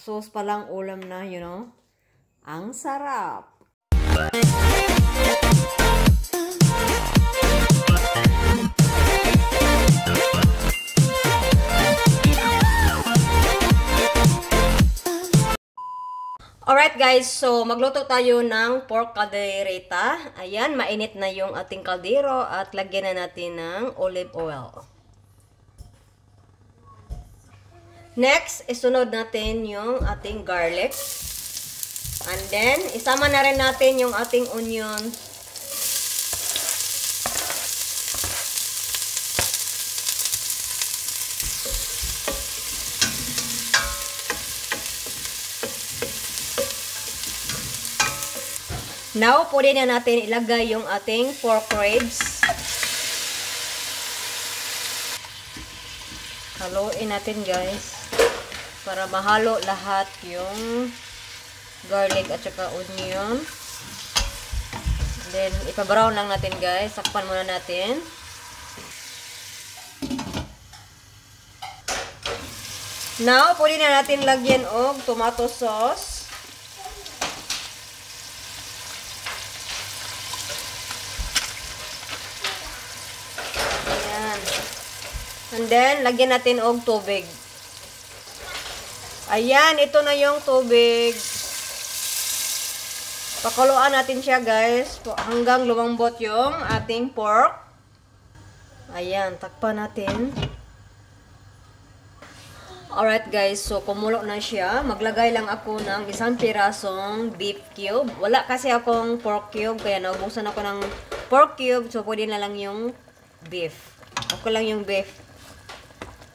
sauce pa lang ulam na, you know. Ang sarap. Alright guys, so magluto tayo ng pork caldereta. Ayan, mainit na yung ating kaldero at lagyan na natin ng olive oil. Next, isunod natin yung ating garlic. And then, isama na rin natin yung ating onion. Now, pwede na natin ilagay yung ating pork ribs. Haluin natin guys. Para mahalo lahat yung garlic at saka onion. Then, ipa-brown lang natin guys. Sakpan muna natin. Now, pwede na natin lagyan og tomato sauce. And then, lagyan natin og tubig. Ayan, ito na yung tubig. Pakuluan natin siya, guys. Hanggang lumambot yung ating pork. Ayan, takpan natin. Alright, guys. So, kumulo na siya. Maglagay lang ako ng isang pirasong beef cube. Wala kasi akong pork cube. Kaya naubusan ako ng pork cube. So, pwede na lang yung beef. Ako lang yung beef.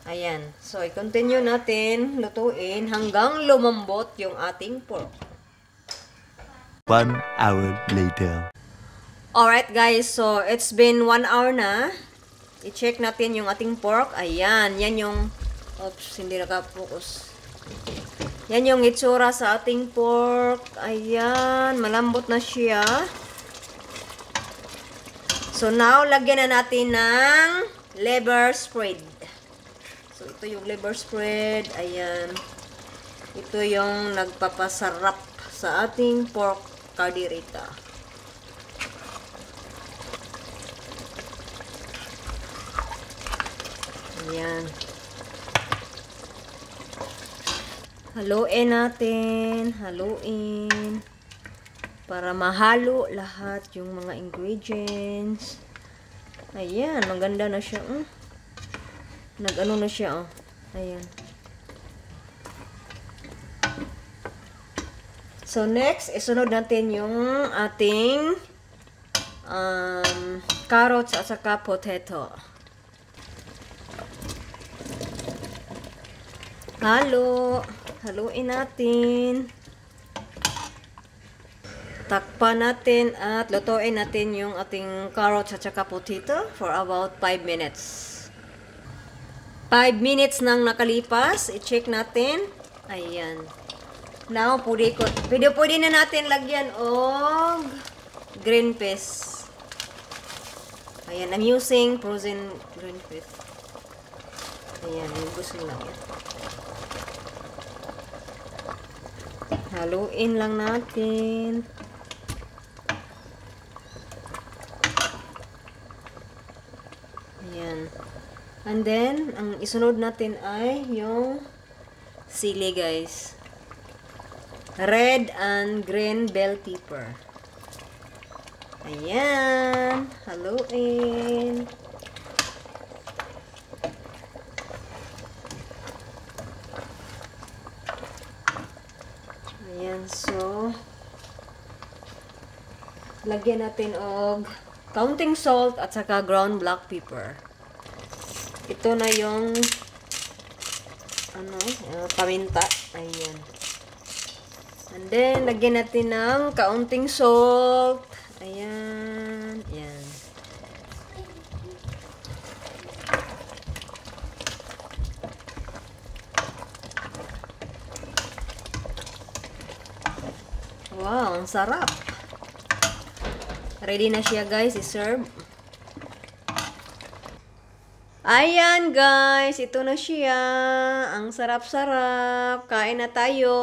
Ayan. So, i-continue natin lutuin hanggang lumambot yung ating pork. 1 hour later. Alright guys, so it's been 1 hour na. I-check natin yung ating pork. Ayan, yan yung... Oops, hindi naka-focus. Yan yung itsura sa ating pork. Ayan, malambot na siya. So now, lagyan na natin ng liver spread. So, ito yung liver spread. Ayan. Ito yung nagpapasarap sa ating pork caldereta. Ayan. Haluin natin. Haluin. Para mahalo lahat yung mga ingredients. Ayan. Maganda na siya. Nag-ano na siya, oh. Ayan. So, next, isunod natin yung ating carrots at saka potato. Haluin natin. Takpan natin at lutuin natin yung ating carrots at saka potato for about 5 minutes. 5 minutes nang nakalipas. I-check natin. Ayan. Now, pwede na natin lagyan og green peas. Ayan. I'm using frozen green peas. Ayan. Ibusin lang yan. Haluin lang natin. Ayan. And then, ang isunod natin ay yung sili, guys. Red and green bell pepper. Ayan. Haluin. Ayan. So, lagyan natin og counting salt at saka ground black pepper. Ito na yung paminta. Ayan. And then, lagyan natin ng kaunting salt. Ayan. Ayan. Wow, ang sarap. Ready na siya guys, i-serve. Ayan guys, ito na siya. Ang sarap-sarap. Kain na tayo.